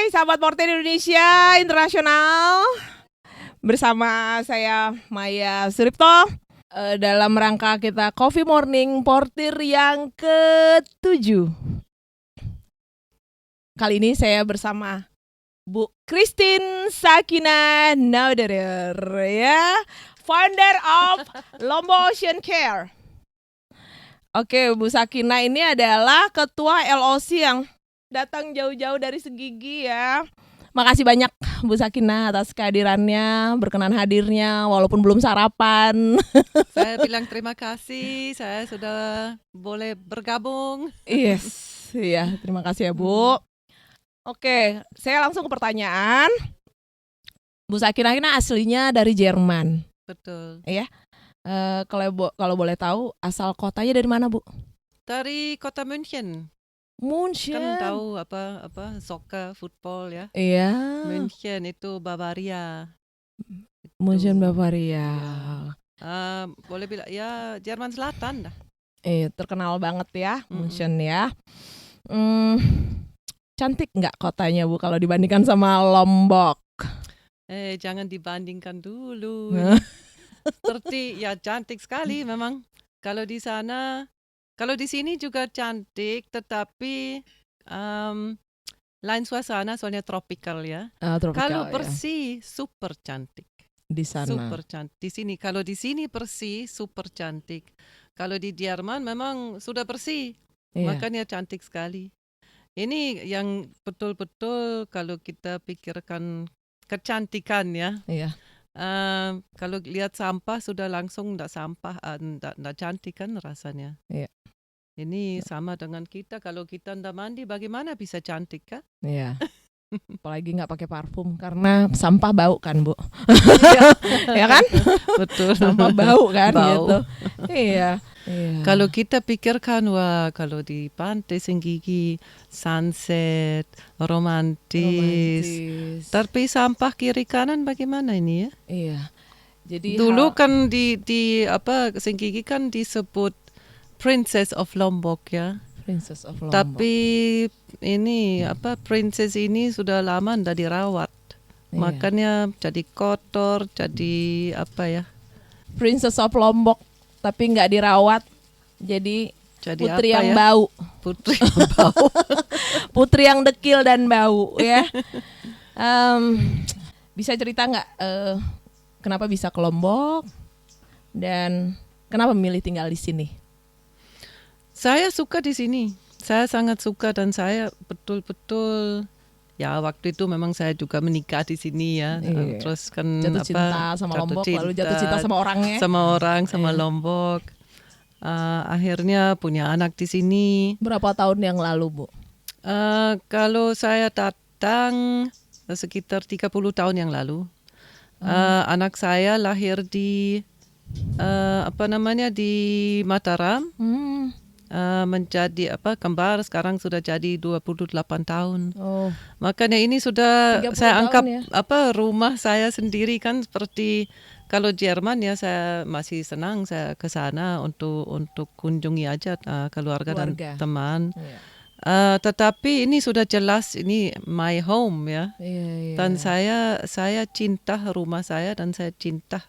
Hai sahabat Porter Indonesia Internasional. Bersama saya Maya Suripto dalam rangka kita Coffee Morning Porter yang ke-7. Kali ini saya bersama Bu Christine Sakina Nauderer, ya, founder of Lombok Ocean Care. Oke, Bu Sakina ini adalah ketua LOC yang datang jauh-jauh dari Segigi, ya. Makasih banyak Bu Sakina atas kehadirannya, berkenan hadirnya walaupun belum sarapan. Saya bilang terima kasih, saya sudah boleh bergabung. Yes, ya, terima kasih ya Bu. Oke, saya langsung ke pertanyaan. Bu Sakina ini aslinya dari Jerman. Betul. Iya. Kalau boleh tahu asal kotanya dari mana, Bu? Dari kota München. München. Kan tahu apa soccer, football ya. Iya. München itu Bavaria. München Bavaria. Ya. Boleh bilang ya Jerman Selatan dah. Terkenal banget ya München ya. Cantik nggak kotanya Bu kalau dibandingkan sama Lombok? Jangan dibandingkan dulu. Seperti ya cantik sekali memang. Kalau di sana, kalau di sini juga cantik, tetapi lain suasana soalnya tropical ya. Kalau Persih super cantik. Di sana. Super cantik. Di sini kalau di sini Persih super cantik. Kalau di Jerman memang sudah Persih. Makanya cantik sekali. Ini yang betul-betul kalau kita pikirkan kecantikan ya. Iya. Kalau lihat sampah sudah langsung enggak sampah, enggak cantik kan rasanya. Iya. Ini sama dengan kita, kalau kita enggak mandi bagaimana bisa cantik kan? Iya. Apalagi nggak pakai parfum karena sampah bau kan Bu. Ya kan? Betul. Sampah bau kan bau. gitu. Iya. Kalau kita pikirkan wah kalau di pantai Senggigi sunset romantis. Tapi sampah kiri kanan bagaimana ini ya? Iya. Jadi dulu kan di Senggigi kan disebut Princess of Lombok ya. Princess of Lombok. Tapi ini princess ini sudah lama ndak dirawat. Iya. Makanya jadi kotor, jadi Princess of Lombok tapi nggak dirawat. Jadi putri yang bau. Putri yang bau. Putri yang dekil dan bau ya. Bisa cerita nggak kenapa bisa ke Lombok dan kenapa memilih tinggal di sini? Saya suka di sini. Saya sangat suka dan saya betul-betul ya waktu itu memang saya juga menikah di sini ya. Iya. Terus kan jatuh cinta sama Lombok, lalu jatuh cinta sama orangnya. Sama Lombok. Akhirnya punya anak di sini. Berapa tahun yang lalu, Bu? Kalau saya datang sekitar 30 tahun yang lalu. Anak saya lahir di di Mataram. Menjadi kembar, sekarang sudah jadi 28 tahun. Makanya ini sudah saya anggap ya? Rumah saya sendiri kan. Seperti kalau Jerman ya saya masih senang saya ke sana untuk kunjungi aja keluarga dan teman. Yeah. Tetapi ini sudah jelas ini my home ya. Yeah. Dan saya cinta rumah saya dan saya cinta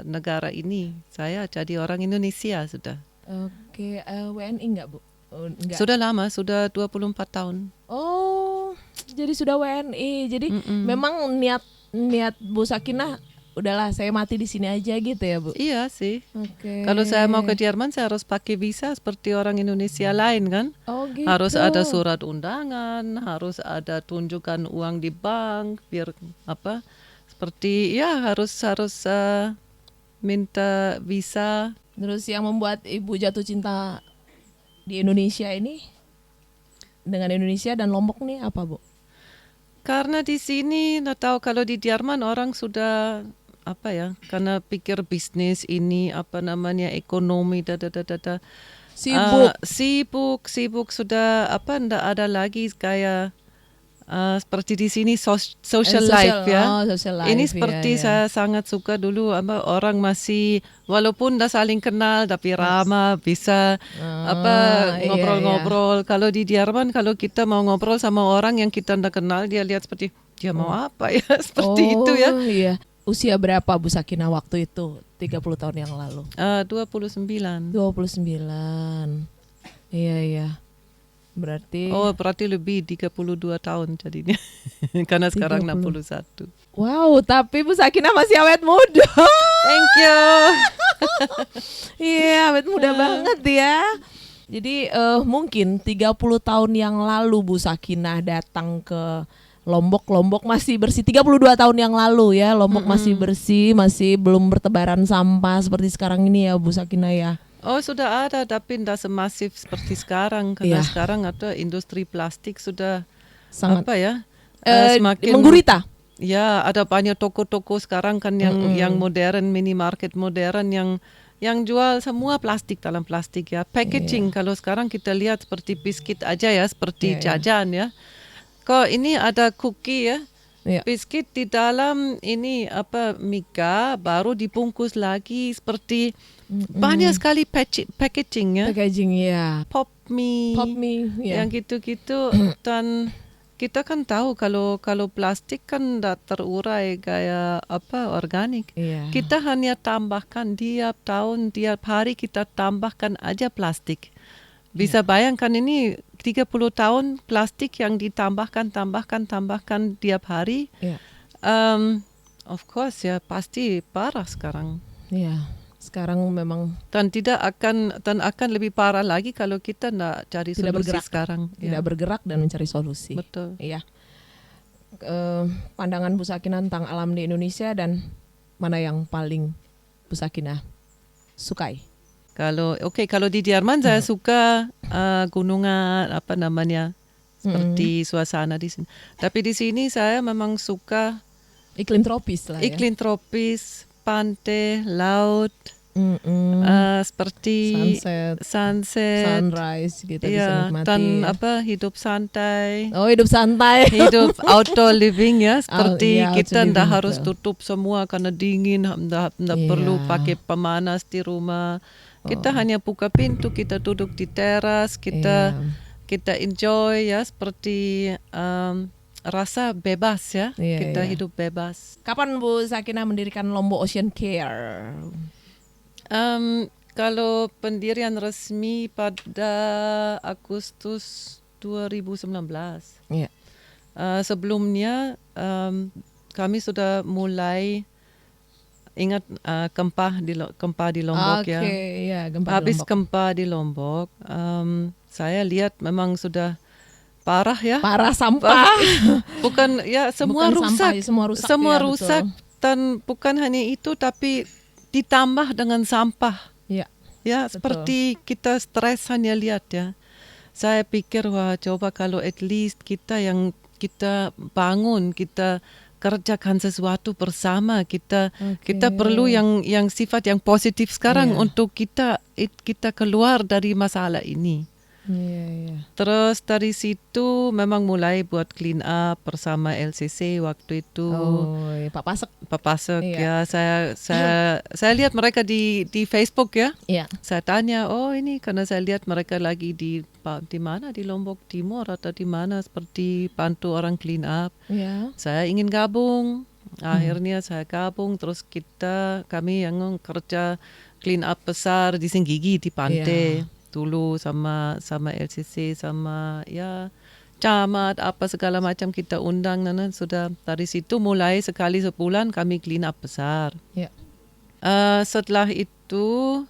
negara ini. Saya jadi orang Indonesia sudah. Oke, WNI enggak, Bu? Enggak. Sudah lama, sudah 24 tahun. Oh, jadi sudah WNI. Jadi memang niat Bu Sakina udahlah saya mati di sini aja gitu ya, Bu? Iya sih. Okay. Kalau saya mau ke Jerman saya harus pakai visa seperti orang Indonesia lain kan. Oh gitu. Harus ada surat undangan, harus ada tunjukkan uang di bank, biar seperti ya harus minta visa. Terus yang membuat Ibu jatuh cinta di Indonesia ini dengan Indonesia dan Lombok nih apa, Bu? Karena di sini nggak tahu, kalau di Jerman orang sudah karena pikir bisnis ini ekonomi sibuk sudah ndak ada lagi kayak seperti di sini social life ya. Social life, ini seperti saya sangat suka dulu orang masih walaupun dah saling kenal tapi ramah, bisa ngobrol-ngobrol. Kalau di Jerman kalau kita mau ngobrol sama orang yang kita tidak kenal, dia lihat seperti dia mau apa ya, seperti itu ya. Iya. Usia berapa Bu Sakinah waktu itu? 30 tahun yang lalu. 29. Iya. Berarti lebih 32 tahun jadinya. Karena sekarang 61. Wow, tapi Bu Sakinah masih awet muda. Thank you. Iya, awet muda banget ya. Jadi mungkin 30 tahun yang lalu Bu Sakinah datang ke Lombok masih bersih. 32 tahun yang lalu ya, Lombok masih bersih, masih belum bertebaran sampah seperti sekarang ini ya Bu Sakinah ya. Oh, sudah ada tapi tidak semasif seperti sekarang karena sekarang ada industri plastik sudah sangat semakin menggurita. Ya, ada banyak toko-toko sekarang kan yang modern, minimarket modern yang jual semua plastik dalam plastik ya. Packaging kalau sekarang kita lihat seperti biskuit aja ya, seperti jajan ya. Kok ini ada cookie ya. Biskuit di dalam ini mika baru dibungkus lagi seperti banyak sekali packaging ya. Pop mie yang gitu-gitu. Dan kita kan tahu kalau plastik kan tidak terurai kayak organik. Kita hanya tambahkan tiap tahun, tiap hari kita tambahkan aja plastik. Bisa bayangkan ini 30 tahun plastik yang ditambahkan tiap hari. Of course ya pasti parah sekarang. Sekarang memang dan akan lebih parah lagi kalau kita tidak cari solusi sekarang. Tidak bergerak dan mencari solusi. Betul. Iya. Pandangan Bu Sakinah tentang alam di Indonesia dan mana yang paling Bu Sakinah sukai? Kalau di Jerman saya suka gunungan seperti suasana di sini. Tapi di sini saya memang suka iklim tropis lah ya. Iklim tropis, pantai, laut, seperti sunset, sunrise kita bisa nikmati. Dan hidup santai. Hidup santai. Hidup outdoor living ya, seperti kita tidak harus betul. tutup semua karena dingin, tidak perlu pakai pemanas di rumah. Kita hanya buka pintu, kita duduk di teras, kita enjoy ya, seperti rasa bebas ya, kita hidup bebas. Kapan Bu Sakinah mendirikan Lombok Ocean Care? Kalau pendirian resmi pada Agustus 2019. Sebelumnya kami sudah mulai ingat gempa di Lombok ya. Habis gempa di Lombok, saya lihat memang sudah parah ya. Parah sampah. Bukan ya semua bukan rusak. Sampah, semua rusak dan bukan hanya itu tapi ditambah dengan sampah. Ya, seperti kita stres hanya lihat ya. Saya pikir coba kalau at least kita bangun, kita kerjakan sesuatu bersama, kita perlu yang sifat yang positif sekarang untuk kita keluar dari masalah ini. Terus dari situ memang mulai buat clean up bersama LCC waktu itu. Pak Pasek ya. Saya lihat mereka di Facebook ya. Saya tanya, ini karena saya lihat mereka lagi di mana, di Lombok Timur atau di mana, seperti bantu orang clean up. Saya ingin gabung. Akhirnya saya gabung, terus kami yang kerja clean up besar di Senggigi di pantai. Dulu sama LCC, sama camat apa segala macam kita undang, sudah dari situ mulai sekali sebulan kami clean up besar. Setelah itu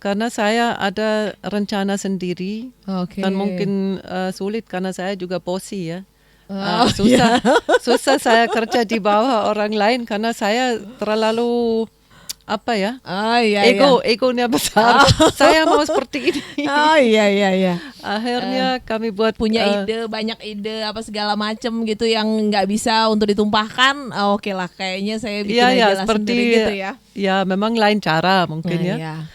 karena saya ada rencana sendiri dan mungkin sulit karena saya juga bosi ya. Susah saya kerja di bawah orang lain karena saya terlalu egonya besar. Saya mau seperti ini. Akhirnya kami buat punya banyak ide apa segala macam gitu yang nggak bisa untuk ditumpahkan. Oke lah, kayaknya saya bikin aja seperti sendiri gitu ya. Ya memang lain cara mungkin ya.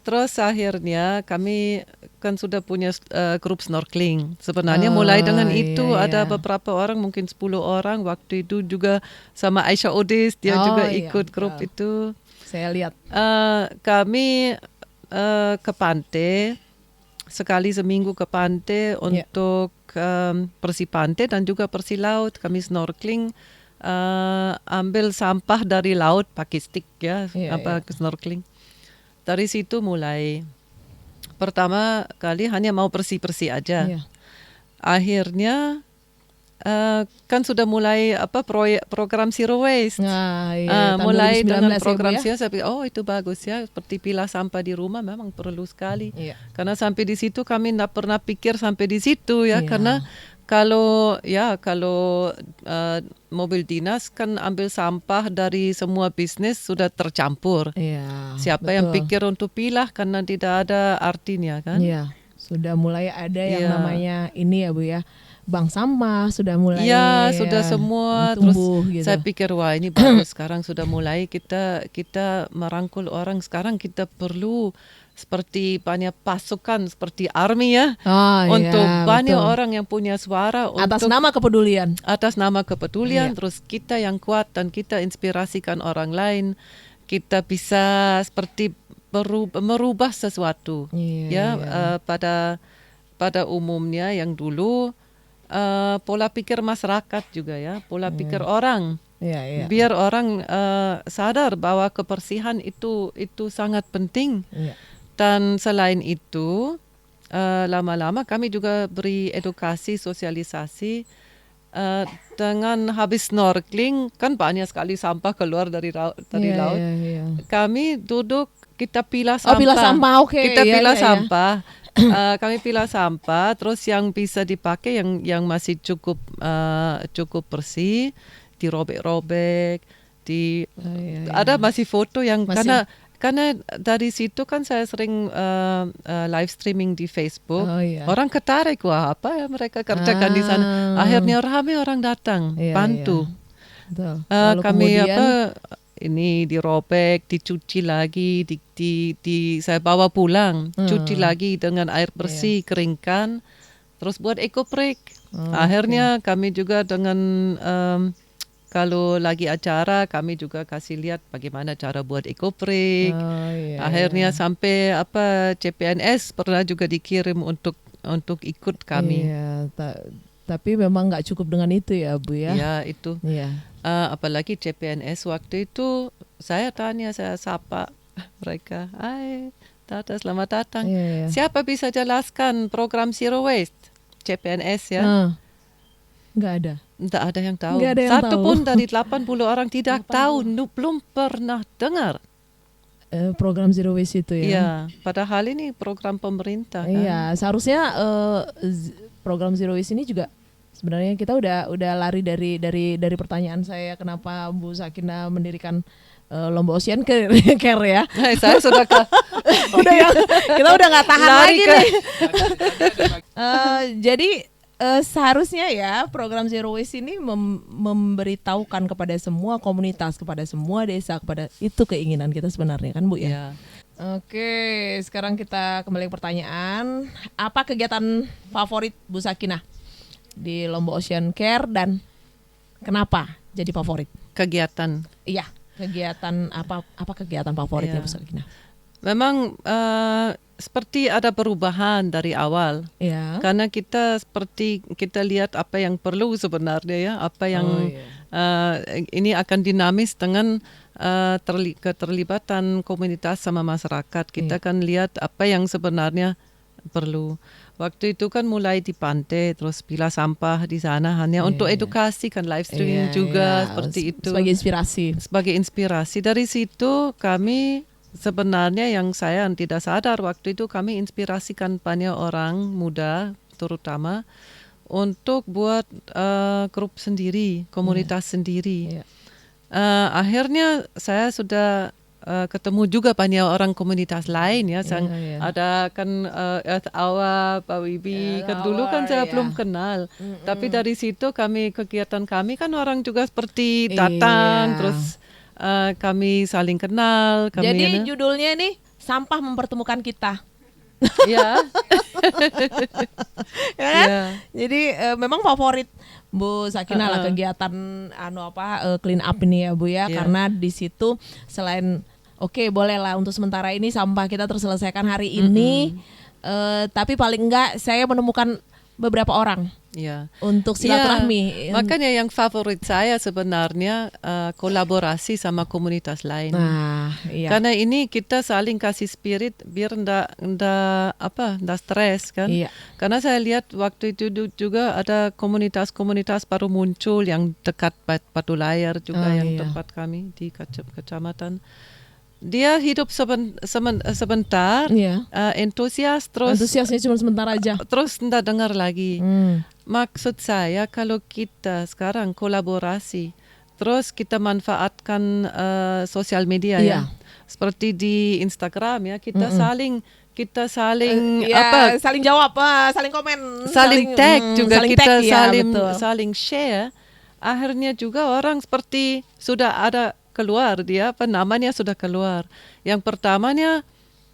Terus akhirnya kami kan sudah punya grup snorkeling. Sebenarnya mulai dengan itu ada beberapa orang, mungkin 10 orang waktu itu juga sama Aisyah Odis, dia juga ikut grup itu. Saya lihat. Kami ke pantai sekali seminggu ke pantai untuk bersih pantai dan juga bersih laut. Kami snorkeling, ambil sampah dari laut pakai stick snorkeling. Dari situ mulai. Pertama kali hanya mau bersih-bersih aja. Akhirnya kan sudah mulai program Zero Waste. Mulai dengan program Zero, saya pikir itu bagus ya. Seperti pilah sampah di rumah memang perlu sekali. Karena sampai di situ kami tidak pernah pikir sampai di situ ya. Karena kalau mobil dinas kan ambil sampah dari semua bisnis sudah tercampur. Siapa yang pikir untuk pilah karena tidak ada artinya kan? Sudah mulai ada yang namanya ini ya Bu ya. Bank sampah sudah mulai sudah semua tumbuh, terus gitu. Saya pikir wah ini bagus. Sekarang sudah mulai kita merangkul orang. Sekarang kita perlu seperti banyak pasukan seperti army ya, untuk banyak orang yang punya suara atas nama kepedulian. Terus kita yang kuat dan kita inspirasikan orang lain, kita bisa seperti merubah sesuatu pada umumnya yang dulu pola pikir masyarakat juga ya, pola pikir orang. Biar orang sadar bahwa kebersihan itu sangat penting. Dan selain itu, lama-lama kami juga beri edukasi, sosialisasi. Dengan habis snorkeling, kan banyak sekali sampah keluar dari laut. Kami duduk, kita pilah sampah. Kita pilah sampah. Kami pilah sampah, terus yang bisa dipakai, yang masih cukup bersih, dirobek-robek. Ada masih foto yang karena dari situ kan saya sering live streaming di Facebook. Orang ketarik, wah apa ya mereka kerjakan di sana. Akhirnya ramai orang datang, bantu. Kami ini dirobek, dicuci lagi, saya bawa pulang, cuci lagi dengan air bersih, keringkan, terus buat eco-break. Akhirnya kami juga dengan kalau lagi acara kami juga kasih lihat bagaimana cara buat eco-break. Akhirnya sampai CPNS pernah juga dikirim untuk ikut kami. Tapi memang nggak cukup dengan itu ya Bu ya. Ya itu. Apalagi CPNS waktu itu saya sapa mereka. Hai, Tata selamat datang. Siapa bisa jelaskan program Zero Waste CPNS ya? Nggak ada. Tidak ada yang tahu. Satu pun dari 80 orang tidak tahu, belum pernah dengar. Program Zero Waste itu ya. Iya, padahal ini program pemerintah kan. Iya, seharusnya program Zero Waste ini juga sebenarnya kita udah lari dari pertanyaan saya kenapa Bu Sakina mendirikan Lomba Ocean Care ya. Saya sudah kita udah nggak tahan lagi nih. Jadi seharusnya ya program Zero Waste ini memberitahukan kepada semua komunitas, kepada semua desa, kepada itu keinginan kita sebenarnya kan Bu ya. Oke, sekarang kita kembali ke pertanyaan. Apa kegiatan favorit Bu Sakina di Lomba Ocean Care dan kenapa jadi favorit? Kegiatan. Iya, kegiatan apa kegiatan favoritnya Bu Sakina? Memang seperti ada perubahan dari awal. Karena kita lihat apa yang perlu sebenarnya ya, apa yang ini akan dinamis dengan keterlibatan komunitas sama masyarakat. Kita kan lihat apa yang sebenarnya perlu. Waktu itu kan mulai di pantai, terus pilah sampah di sana hanya untuk edukasi kan, live streaming juga seperti itu. Sebagai inspirasi. Dari situ kami sebenarnya yang tidak sadar waktu itu kami inspirasikan banyak orang muda terutama untuk buat grup sendiri, komunitas sendiri. Akhirnya saya sudah ketemu juga banyak orang komunitas lain ya. Ada kan Earth Hour, Pak Wibi, kan dulu kan saya belum kenal. Tapi dari situ kegiatan kami kan orang juga seperti datang terus kami saling kenal. Jadi judulnya ini Sampah Mempertemukan Kita. Ya. Ya kan? Yeah. Jadi memang favorit Bu Sakina lah kegiatan clean up ini ya Bu ya, karena di situ selain oke, boleh lah untuk sementara ini sampah kita terselesaikan hari ini, tapi paling enggak saya menemukan beberapa orang untuk silaturahmi. Makanya yang favorit saya sebenarnya kolaborasi sama komunitas lain. Karena ini kita saling kasih spirit biar ndak stres kan. Karena saya lihat waktu itu juga ada komunitas-komunitas baru muncul yang dekat Batu Layar juga yang tempat kami di kecamatan. Dia hidup sebentar, antusiasnya cuma sebentar aja. Terus tidak dengar lagi. Maksud saya kalau kita sekarang kolaborasi, terus kita manfaatkan sosial media ya, seperti di Instagram ya, kita saling saling jawab, saling komen, saling tag juga, saling kita tag, saling share. Akhirnya juga orang seperti sudah ada keluar namanya sudah keluar. Yang pertamanya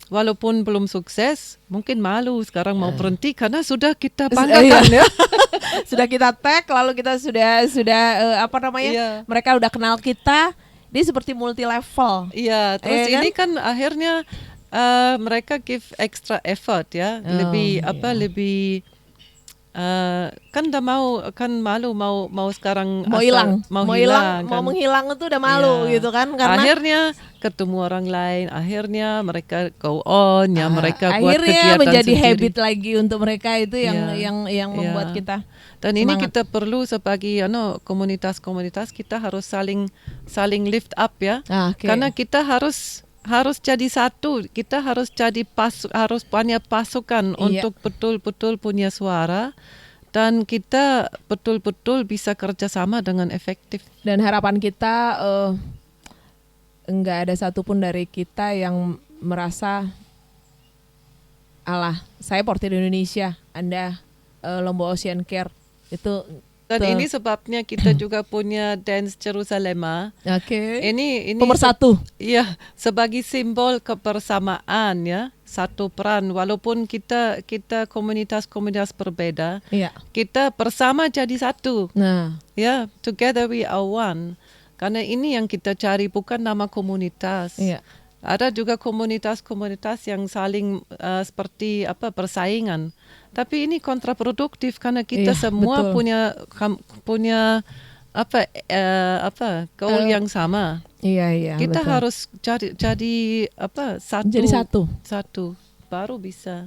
walaupun belum sukses, mungkin malu sekarang mau berhenti karena sudah kita banggakan ya. Sudah kita tag, lalu kita sudah mereka udah kenal kita. Dia seperti multi level. Iya, terus ini kan akhirnya mereka give extra effort ya, lebih kan udah malu mau sekarang mau menghilang itu udah malu gitu kan, karena akhirnya ketemu orang lain, akhirnya mereka go on ya, mereka buat kegiatan menjadi sendiri. habit lagi untuk mereka, itu yang membuat kita dan semangat. Ini kita perlu sebagai komunitas-komunitas kita harus saling lift up ya, karena kita harus jadi satu, kita harus harus punya pasukan untuk betul-betul punya suara, dan kita betul-betul bisa kerjasama dengan efektif. Dan harapan kita enggak ada satupun dari kita yang merasa saya Portir Indonesia, Anda Lombok Ocean Care itu. Dan ini sebabnya kita juga punya Dance Jerusalem. Ini pemersatu. Iya, sebagai simbol kebersamaan ya, satu peran. Walaupun kita komunitas-komunitas berbeda, kita bersama jadi satu. Ya, together we are one. Karena ini yang kita cari, bukan nama komunitas. Ada juga komunitas-komunitas yang saling seperti persaingan. Tapi ini kontraproduktif karena kita semua punya goal yang sama. Kita betul. Harus jadi satu baru bisa.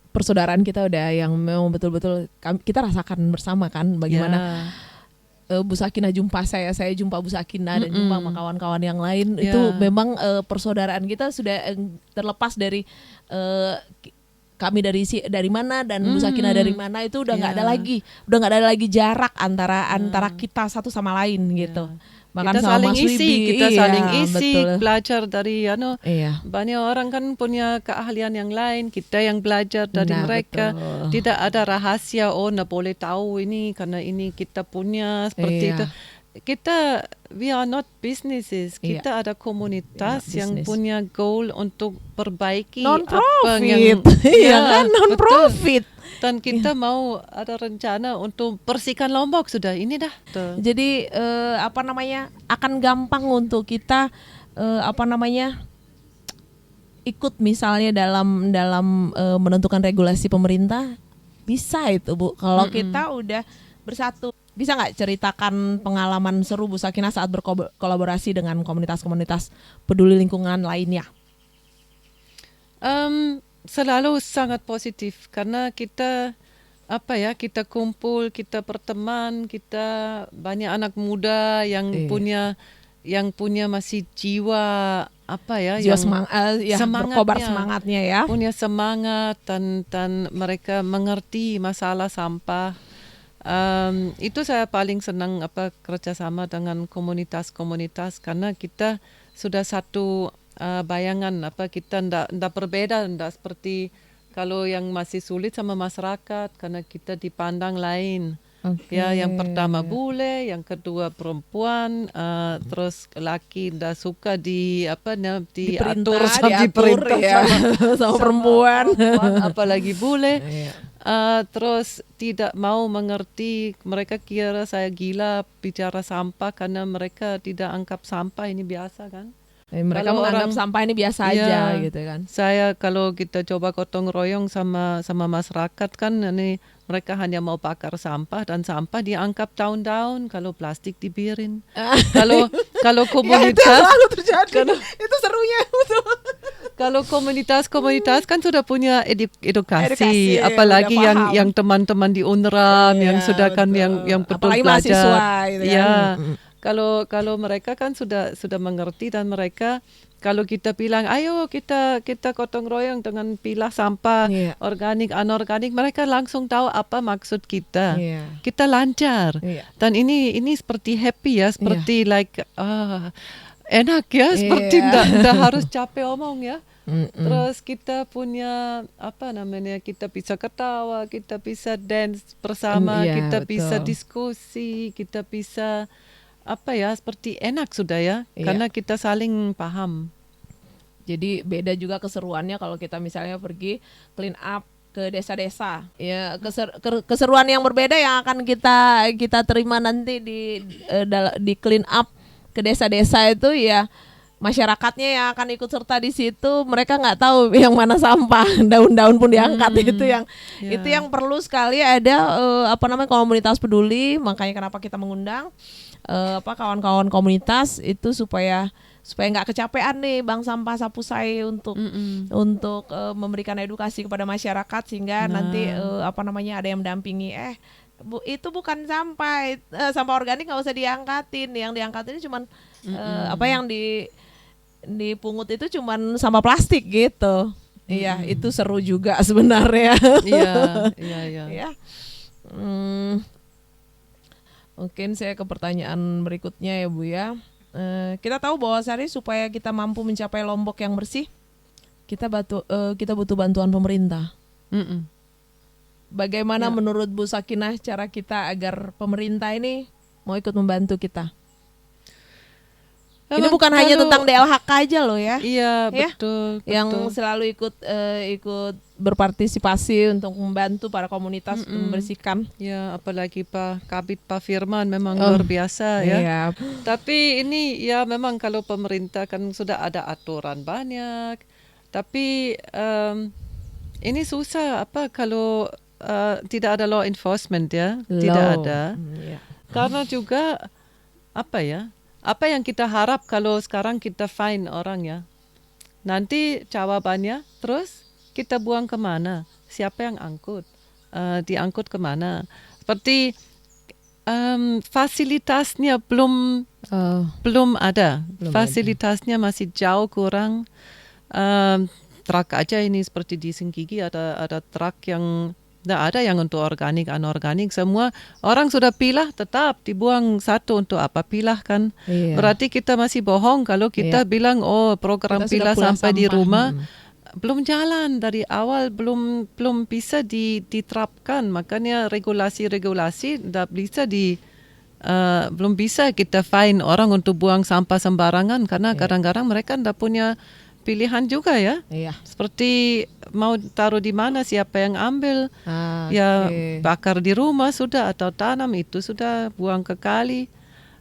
Persaudaraan kita udah yang memang betul-betul kita rasakan bersama kan, bagaimana Bu Sakina jumpa saya jumpa Bu Sakina dan jumpa sama kawan-kawan yang lain. Itu memang persaudaraan kita sudah terlepas dari kami dari mana dan Bu Sakina dari mana, itu udah nggak ada lagi jarak antara kita satu sama lain gitu. Bahkan kita saling isi, belajar dari banyak orang kan punya keahlian yang lain, kita yang belajar dari mereka. Betul. Tidak ada rahasia, nggak boleh tahu ini karena ini kita punya seperti itu. Kita we are not businesses. Kita ada komunitas yang punya goal untuk perbaiki apa yang non-profit. Dan kita mau ada rencana untuk bersihkan Lombok sudah ini dah. Jadi akan gampang untuk kita ikut misalnya dalam menentukan regulasi pemerintah, bisa itu Bu. Kalau kita udah bersatu. Bisa nggak ceritakan pengalaman seru Bu Sakina saat berkolaborasi dengan komunitas-komunitas peduli lingkungan lainnya? Selalu sangat positif karena kita kumpul, kita berteman, kita banyak anak muda yang punya masih jiwa berkobar semangatnya ya. Punya semangat dan mereka mengerti masalah sampah. Itu saya paling senang kerjasama dengan komunitas-komunitas karena kita sudah satu bayangan kita ndak berbeda, ndak seperti kalau yang masih sulit sama masyarakat karena kita dipandang lain. Ya, yang pertama bule, yang kedua perempuan, terus laki ndak suka diatur sama diperintah ya, sama perempuan, apalagi bule. Terus tidak mau mengerti, mereka kira saya gila bicara sampah karena mereka tidak anggap sampah ini biasa kan. Mereka kalau menganggap sampah ini biasa aja gitu kan. Saya kalau kita coba gotong royong sama masyarakat kan, ini mereka hanya mau bakar sampah dan sampah dianggap daun-daun, kalau plastik dibiarin. Kalau komunitas ya, itu selalu terjadi. Itu serunya betul. Kalau komunitas kan sudah punya edukasi, apalagi yang teman-teman di UNRWA yang sudah kan yang betul apalagi belajar. Mahasiswa, gitu kan. Kalau mereka kan sudah mengerti, dan mereka kalau kita bilang ayo kita gotong royong dengan pilah sampah organik anorganik, mereka langsung tahu apa maksud kita. Kita lancar. Dan ini seperti happy ya, seperti enak ya, seperti nggak harus capek omong ya. Terus kita punya kita bisa ketawa, kita bisa dance bersama, kita bisa diskusi, kita bisa seperti enak sudah ya, karena kita saling paham. Jadi beda juga keseruannya kalau kita misalnya pergi clean up ke desa-desa. Ya, keseruan yang berbeda yang akan kita terima nanti di clean up ke desa-desa itu ya, masyarakatnya yang akan ikut serta di situ, mereka nggak tahu yang mana sampah, daun-daun pun diangkat. Itu yang perlu sekali ada komunitas peduli. Makanya kenapa kita mengundang kawan-kawan komunitas itu supaya nggak kecapean nih Bang Sampah Sapusai untuk memberikan edukasi kepada masyarakat, sehingga nanti ada yang mendampingi. Itu bukan sampah, sampah organik nggak usah diangkatin. Yang diangkatin cuma yang dipungut itu cuman sampah plastik gitu. Iya, itu seru juga sebenarnya. Iya. Mungkin saya ke pertanyaan berikutnya ya Bu ya. Kita tahu bahwa supaya kita mampu mencapai Lombok yang bersih, kita butuh bantuan pemerintah. Bagaimana menurut Bu Sakinah cara kita agar pemerintah ini mau ikut membantu kita? Ini bukan hanya tentang DLHK aja loh ya. Iya, betul. Yang selalu ikut berpartisipasi untuk membantu para komunitas membersihkan. Ya, apalagi Kabid Pak Firman memang luar biasa ya. Iya. Tapi ini ya memang kalau pemerintah kan sudah ada aturan banyak. Tapi ini susah kalau tidak ada law enforcement ya. Tidak ada. Karena juga apa yang kita harap kalau sekarang kita fine orang ya, nanti jawabannya terus kita buang kemana, siapa yang angkut, diangkut kemana, seperti fasilitasnya belum ada, fasilitasnya masih jauh kurang. Truk aja ini seperti di Senggigi ada truk yang tidak ada yang untuk organik, anorganik, semua orang sudah pilah tetap dibuang satu, untuk apa pilah kan? Berarti kita masih bohong kalau kita bilang program pilah sampai di rumah belum jalan dari awal, belum bisa diterapkan. Makanya regulasi tidak bisa belum bisa kita fine orang untuk buang sampah sembarangan, karena kadang-kadang mereka tidak punya pilihan juga ya. Seperti mau taruh di mana, siapa yang ambil, bakar di rumah sudah, atau tanam itu sudah, buang ke kali.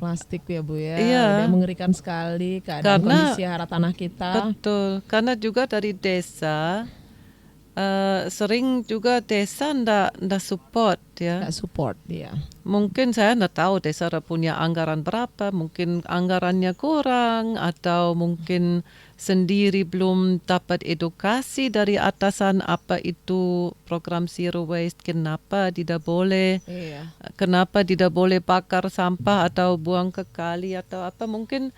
Plastik ya Bu ya, udah mengerikan sekali keadaan kondisi hara tanah kita. Betul, karena juga dari desa sering juga desa ndak support ya. Ndak support ya. Mungkin saya ndak tahu desa punya anggaran berapa, mungkin anggarannya kurang, atau mungkin sendiri belum dapat edukasi dari atasan apa itu program Zero Waste, kenapa tidak boleh, kenapa tidak boleh bakar sampah atau buang ke kali atau apa. Mungkin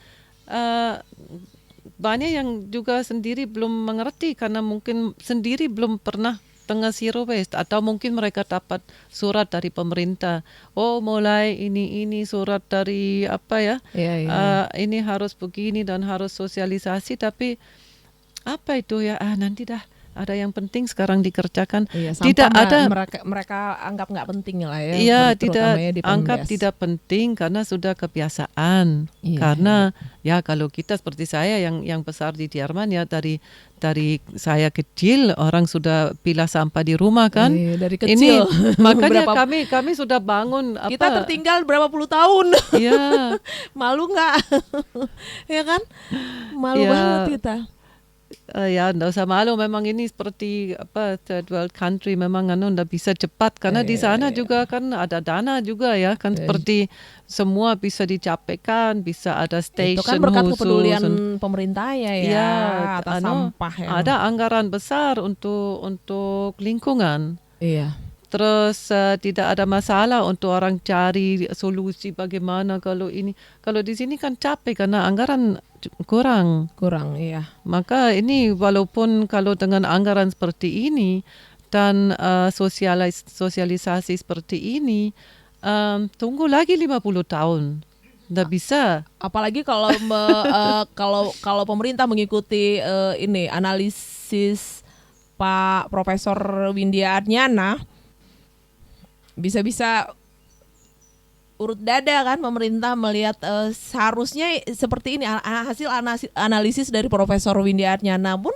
banyak yang juga sendiri belum mengerti, karena mungkin sendiri belum pernah dengan Zero Waste, atau mungkin mereka dapat surat dari pemerintah, mulai ini surat dari ini harus begini dan harus sosialisasi, tapi apa itu ya, nanti dah ada yang penting sekarang dikerjakan. Iya, Tidak ada mereka anggap nggak penting lah ya. Iya, tidak terutamanya di anggap Pemdes. tidak penting karena sudah kebiasaan. Iya, Karena ya kalau kita seperti saya yang besar di Jerman ya dari saya kecil orang sudah pilah sampah di rumah kan. Iya, dari kecil. Ini makanya Berapa- kami sudah bangun apa? Kita tertinggal berapa puluh tahun. Iya. Malu nggak? Ya kan? Malu Iya. banget kita. Ya, enggak usah malu. Memang ini seperti apa third world country. Memang enggak bisa cepat karena di sana juga kan ada dana juga ya kan seperti semua bisa dicapaikan, bisa ada station Itu kan berkat khusus. kepedulian pemerintah ya, Ya, atas sampah ya. ada anggaran besar untuk lingkungan. Iya. Terus tidak ada masalah untuk orang cari solusi bagaimana kalau ini. Kalau di sini kan capek karena anggaran kurang. Iya. Maka ini walaupun kalau dengan anggaran seperti ini dan sosialisasi seperti ini, tunggu lagi 50 tahun. Nggak bisa. Apalagi kalau kalau pemerintah mengikuti ini analisis Pak Profesor Windia Adnyana, bisa-bisa urut dada kan pemerintah melihat seharusnya seperti ini. Hasil analisis dari Profesor Windia Adnyana pun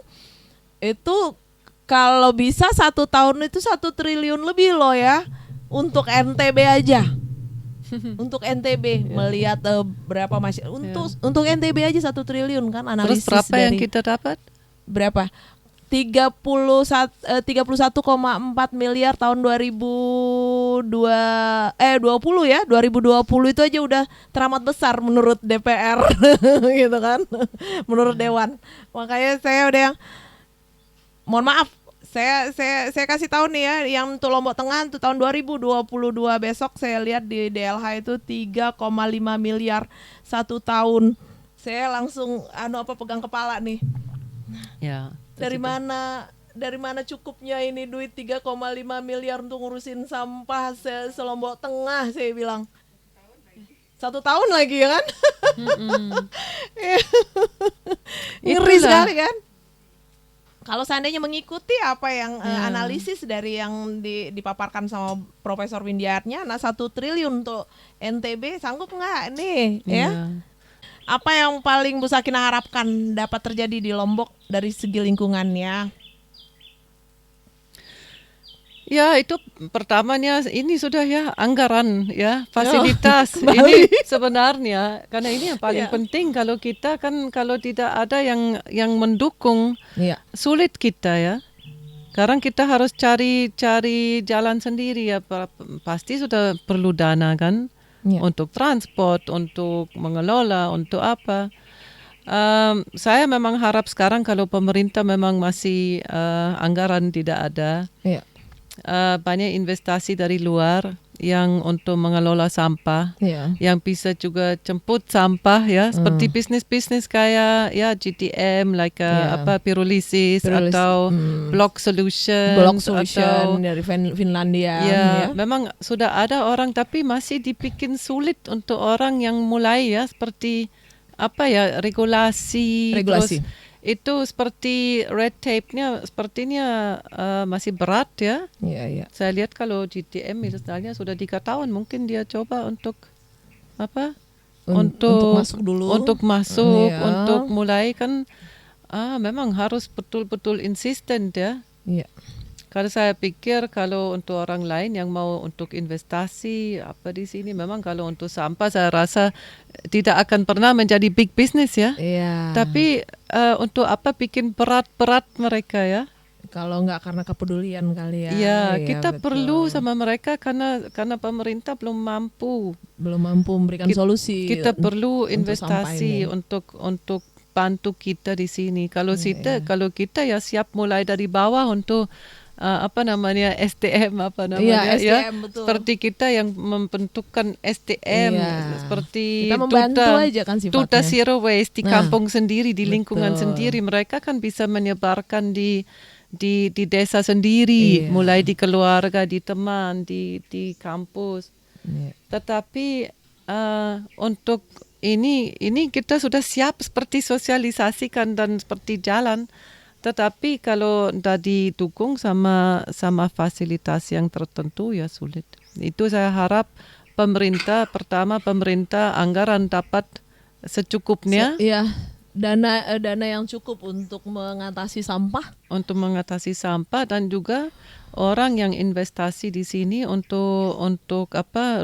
itu kalau bisa 1 tahun itu 1 triliun lebih loh ya untuk NTB aja. Untuk NTB melihat berapa untuk NTB aja 1 triliun kan analisis. Terus berapa dari, yang kita dapat? Berapa? 31,4 miliar tahun 2020 ya. 2020 itu aja udah teramat besar menurut DPR gitu kan. Menurut Dewan. Makanya saya udah yang mohon maaf, saya kasih tahu nih ya, yang untuk Lombok Tengah untuk tahun 2022 besok saya lihat di DLH itu 3,5 miliar 1 tahun. Saya langsung pegang kepala nih. Ya. Dari mana cukupnya ini duit 3,5 miliar untuk ngurusin sampah selombok Tengah, saya bilang. 1 tahun lagi ya kan? Ngeri sekali kan? Kalau seandainya mengikuti apa yang analisis dari yang dipaparkan sama Profesor Windiarnya, 1 triliun untuk NTB sanggup nggak nih? Ya. Apa yang paling Bu Sakina harapkan dapat terjadi di Lombok dari segi lingkungannya? Ya, itu pertamanya ini sudah ya anggaran ya, fasilitas. Ini sebenarnya karena ini yang paling penting kalau kita kan kalau tidak ada yang mendukung sulit kita ya. Sekarang kita harus cari jalan sendiri ya, pasti sudah perlu dana kan. Untuk transport, untuk mengelola, untuk apa. Saya memang harap sekarang kalau pemerintah memang masih anggaran tidak ada, banyak investasi dari luar yang untuk mengelola sampah, yang bisa juga jemput sampah ya, seperti bisnis-bisnis kayak ya GTM, like pyrolysis atau block solution atau dari Finlandia. Ya, memang sudah ada orang tapi masih dibikin sulit untuk orang yang mulai ya, seperti regulasi. Terus itu seperti red tape-nya sepertinya masih berat ya. Saya lihat kalau GTM misalnya sudah 3 tahun mungkin dia coba untuk untuk masuk dulu, untuk mulai kan memang harus betul-betul insisten ya. Kalau saya pikir kalau untuk orang lain yang mau untuk investasi di sini, memang kalau untuk sampah saya rasa tidak akan pernah menjadi big business ya. Tapi untuk bikin berat mereka ya. Kalau nggak karena kepedulian kali ya. Iya, kita perlu sama mereka karena pemerintah belum mampu memberikan solusi. Kita perlu investasi untuk bantu kita di sini. Kalau kita ya siap mulai dari bawah untuk SDM SDM, betul. Seperti kita yang membentukkan SDM seperti kita membantu aja kan sifatnya. Duta Zero Waste di kampung sendiri, di lingkungan sendiri, mereka kan bisa menyebarkan di desa sendiri, mulai di keluarga, di teman, di kampus. Tetapi untuk ini kita sudah siap seperti sosialisasikan dan seperti jalan. Tetapi kalau tidak didukung sama fasilitas yang tertentu ya sulit. Itu saya harap pemerintah anggaran dapat secukupnya. Iya, dana yang cukup untuk mengatasi sampah. Untuk mengatasi sampah dan juga orang yang investasi di sini untuk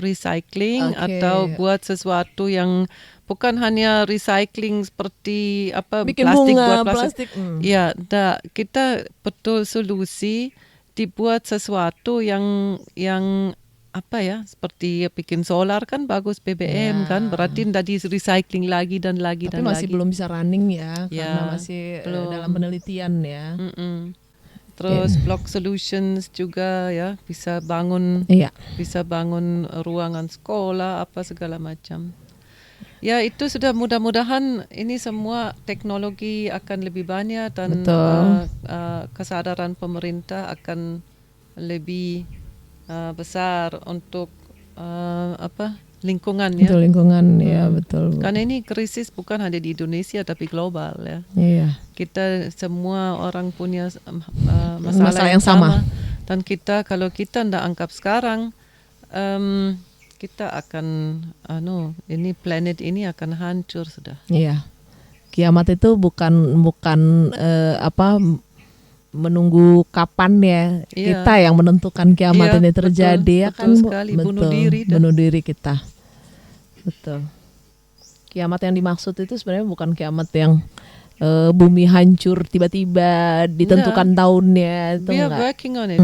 recycling atau buat sesuatu yang bukan hanya recycling seperti bikin plastik bunga, buat plastik. Ya, kita betul solusi dibuat sesuatu yang seperti bikin solar kan bagus BBM kan, berarti tidak di recycling lagi dan lagi. Tapi masih belum bisa running ya, karena masih dalam penelitian ya. Terus Block Solutions juga ya bisa bangun ruangan sekolah apa segala macam. Ya itu sudah mudah-mudahan ini semua teknologi akan lebih banyak dan kesadaran pemerintah akan lebih besar untuk lingkungan ya. Untuk lingkungan ya betul. Karena ini krisis bukan hanya di Indonesia tapi global ya. Iya. Kita semua orang punya masalah yang sama. Dan kalau kita tidak angkat sekarang, kita akan planet ini akan hancur sudah. Iya. Kiamat itu bukan menunggu kapan ya. Kita yang menentukan kiamat ini terjadi ya kan. Bunuh diri kita. Betul. Kiamat yang dimaksud itu sebenarnya bukan kiamat yang bumi hancur tiba-tiba ditentukan tahunnya itu. We are working on it.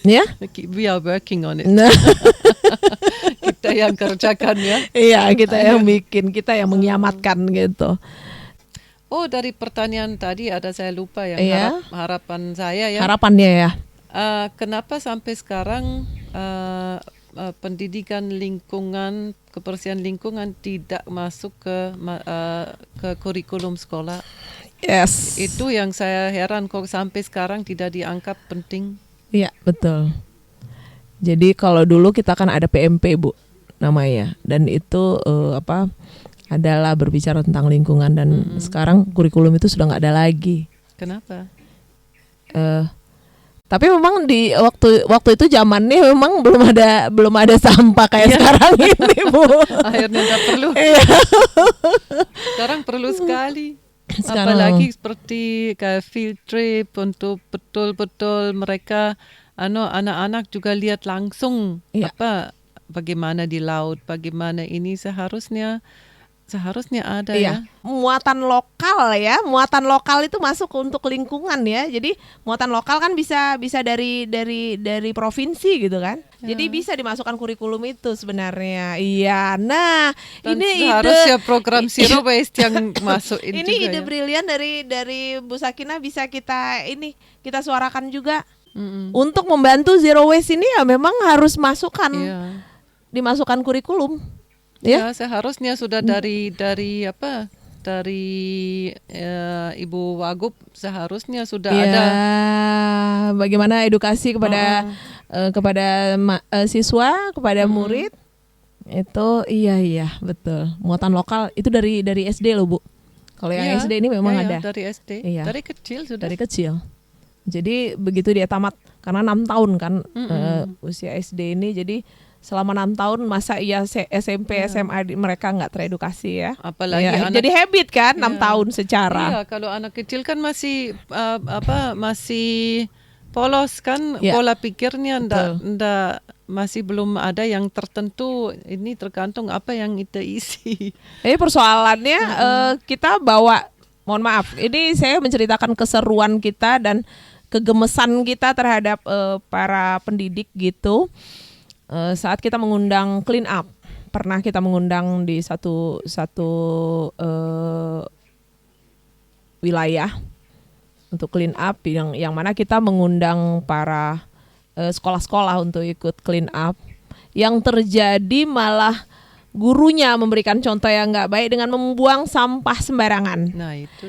Ya? We are working on it. Kita yang kerjakan ya. Iya, kita yang bikin, kita yang mengiamatkan gitu. Oh, dari pertanyaan tadi saya lupa yang harapan saya ya. Harapannya ya. Kenapa sampai sekarang pendidikan lingkungan, kebersihan lingkungan tidak masuk ke kurikulum sekolah? Yes. Itu yang saya heran kok sampai sekarang tidak dianggap penting. Iya, betul. Jadi kalau dulu kita kan ada PMP, Bu, namanya. Dan itu adalah berbicara tentang lingkungan dan sekarang kurikulum itu sudah nggak ada lagi. Kenapa? Tapi memang di waktu itu zamannya memang belum ada sampah kayak sekarang ini, Bu. Akhirnya nggak perlu. Sekarang perlu sekali. Apalagi seperti kayak field trip untuk betul-betul mereka anak-anak juga lihat langsung bagaimana di laut, bagaimana ini seharusnya ada ya. Muatan lokal itu masuk untuk lingkungan ya. Jadi muatan lokal kan bisa dari provinsi gitu kan. Ya. Jadi bisa dimasukkan kurikulum itu sebenarnya. Iya. Nah, dan ini harusnya program Zero Waste yang masuk ini juga ide ya. brilian dari Bu Sakinah bisa kita suarakan juga. Untuk membantu Zero Waste ini ya memang harus dimasukkan kurikulum. Ya, seharusnya sudah dari Ibu Wagub seharusnya sudah ada. Bagaimana edukasi kepada siswa, kepada murid. Itu iya betul. Muatan lokal itu dari SD loh, Bu. Kalau yang SD ini memang ada. Dari SD. Iya. Dari kecil sudah. Dari kecil. Jadi begitu dia tamat karena 6 tahun kan usia SD ini, jadi selama 6 tahun masa SMP, SMA mereka nggak teredukasi ya. Apalagi jadi habit kan 6 tahun secara. Iya, kalau anak kecil kan masih masih polos kan pola pikirnya masih belum ada yang tertentu, ini tergantung apa yang kita isi. Persoalannya kita bawa, mohon maaf, ini saya menceritakan keseruan kita dan kegemesan kita terhadap para pendidik gitu. Saat kita mengundang clean up, pernah kita mengundang di satu wilayah untuk clean up yang mana kita mengundang para sekolah-sekolah untuk ikut clean up. Yang terjadi malah gurunya memberikan contoh yang nggak baik dengan membuang sampah sembarangan.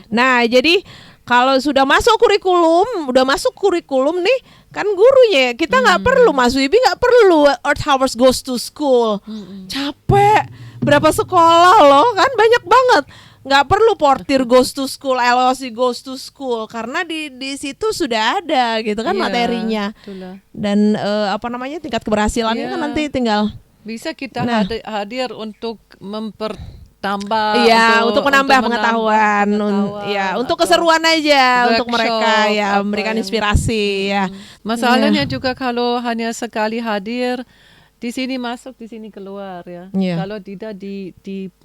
Nah, jadi kalau sudah masuk kurikulum nih, kan gurunya kita nggak perlu, Mas Wibi nggak perlu Earth Hours goes to school. Capek, berapa sekolah loh kan banyak banget. nggak perlu portir goes to school, LOC goes to school, karena di situ sudah ada gitu kan materinya. Itulah. Dan tingkat keberhasilannya kan nanti tinggal bisa kita hadir untuk mempertambah, untuk menambah pengetahuan, untuk keseruan aja, untuk mereka memberikan inspirasi ya. Masalahnya juga kalau hanya sekali hadir, di sini masuk, di sini keluar ya. Kalau tidak di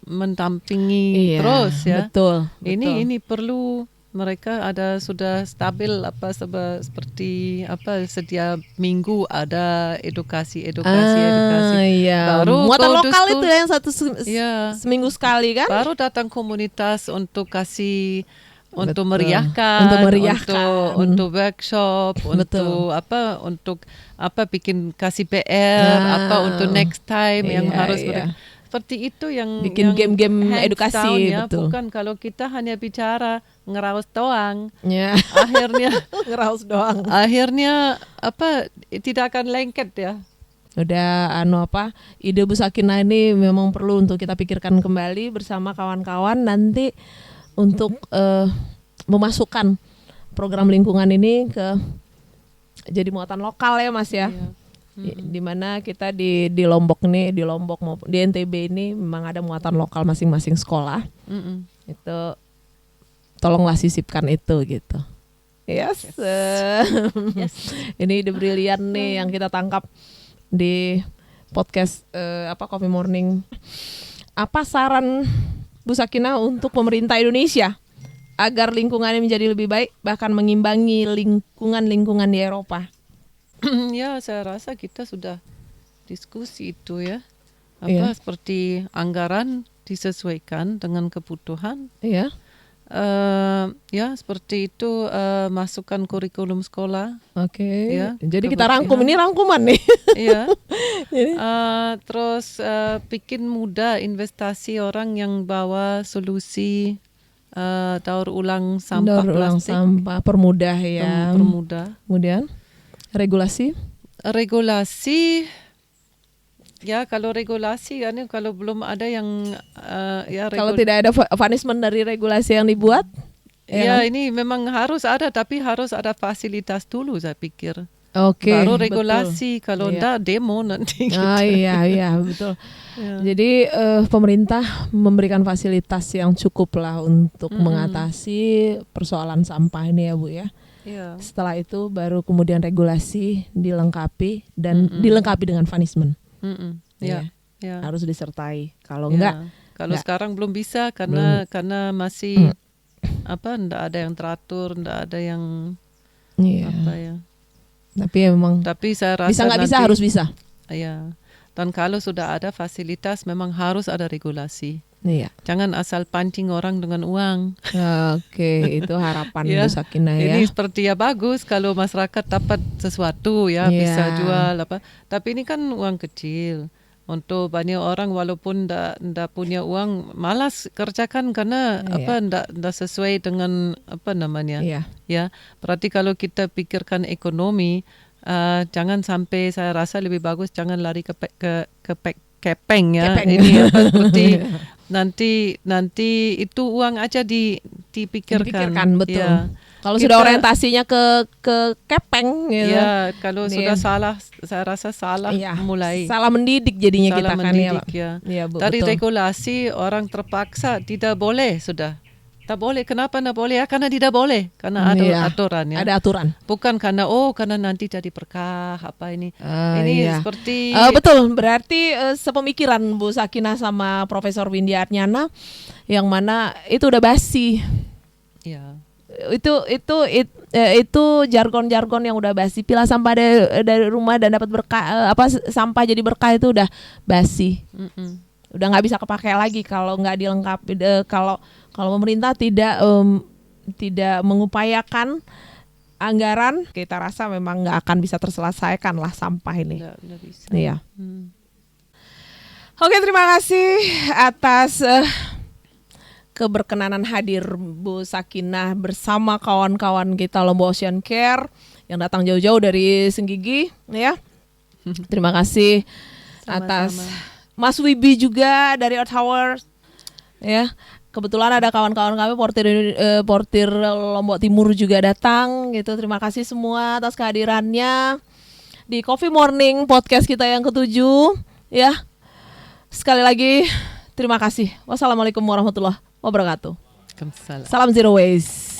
mendampingi terus ya. Betul. Ini perlu mereka sudah stabil seperti setiap minggu ada edukasi. Baru muatan lokal itu yang seminggu sekali kan. Baru datang komunitas untuk kasih. Untuk meriahkan, untuk workshop, untuk bikin kasih PR, untuk next time yang harus seperti itu yang bikin game-game edukasi, betul. Bukan kalau kita hanya bicara ngeraus doang, akhirnya ngeraus doang, akhirnya tidak akan lengket ya. Udah ide Bu Sakinah ini memang perlu untuk kita pikirkan kembali bersama kawan-kawan nanti. Untuk memasukkan program lingkungan ini jadi muatan lokal ya Mas ya. Di mana kita di Lombok maupun di NTB ini memang ada muatan lokal masing-masing sekolah. Itu tolonglah sisipkan itu gitu. Yes. Ini ide brilian nih yang kita tangkap di podcast Coffee Morning. Apa saran Bu Sakinah untuk pemerintah Indonesia agar lingkungannya menjadi lebih baik, bahkan mengimbangi lingkungan di Eropa? Ya, saya rasa kita sudah diskusi itu ya. Seperti anggaran disesuaikan dengan kebutuhan. Iya. Seperti itu, masukkan kurikulum sekolah. Oke. Jadi kita rangkum, ini rangkuman nih. Iya. Terus bikin mudah investasi orang yang bawa solusi daur ulang sampah plastik. Permudah ya. Permudah. Kemudian regulasi. Ya, kalau regulasi kan kalau belum ada yang kalau tidak ada punishment dari regulasi yang dibuat ini memang harus ada, tapi harus ada fasilitas dulu saya pikir. Baru regulasi, kalau enggak demo nanti gitu. Betul. Jadi pemerintah memberikan fasilitas yang cukup lah untuk mengatasi persoalan sampah ini ya Bu ya. Setelah itu baru kemudian regulasi dilengkapi dan dilengkapi dengan punishment. Harus disertai. Kalau enggak, sekarang belum bisa karena masih enggak ada yang teratur, enggak ada yang Tapi saya rasa bisa nggak bisa harus bisa. Iya. Dan kalau sudah ada fasilitas memang harus ada regulasi. Iya. Jangan asal pancing orang dengan uang. Oke, itu harapan Bu Sakinah ya. Ini seperti bagus kalau masyarakat dapat sesuatu bisa jual Tapi ini kan uang kecil. Untuk banyak orang walaupun ndak punya uang malas kerjakan karena ndak sesuai dengan berarti kalau kita pikirkan ekonomi, jangan sampai, saya rasa lebih bagus jangan lari ke kepeng ya. Ini seperti nanti itu uang aja dipikirkan betul. Ya. Kalau sudah orientasinya ke kepeng gitu. Ya, kalau sudah salah, saya rasa salah mulai. Salah mendidik jadinya salah kita mendidik, kan ya. Bu, dari betul. Regulasi orang terpaksa tidak boleh sudah. Tak boleh. Kenapa tidak boleh? Karena tidak boleh. Karena ada aturan ya. Ada aturan. Bukan karena nanti jadi berkah ini. Ini seperti betul. Berarti sepemikiran Bu Sakinah sama Profesor Windy Arnyana yang mana itu udah basi. Iya. Itu jargon-jargon yang udah basi. Pilah sampah dari rumah dan dapat berkah, sampah jadi berkah itu udah basi. Udah nggak bisa kepakai lagi kalau nggak dilengkapi. Kalau pemerintah tidak mengupayakan anggaran, kita rasa memang nggak akan bisa terselesaikan lah sampah ini. Nggak bisa. Iya. Oke, terima kasih atas keberkenanan hadir Bu Sakinah bersama kawan-kawan kita Lombok Ocean Care yang datang jauh-jauh dari Senggigi ya. Terima kasih atas Mas Wibi juga dari Earth Hour ya. kebetulan ada kawan-kawan kami portir Lombok Timur juga datang gitu. Terima kasih semua atas kehadirannya di Coffee Morning podcast kita yang ke-7 ya. Sekali lagi terima kasih. Wassalamualaikum warahmatullahi wabarakatuh. Salam Zero Waste.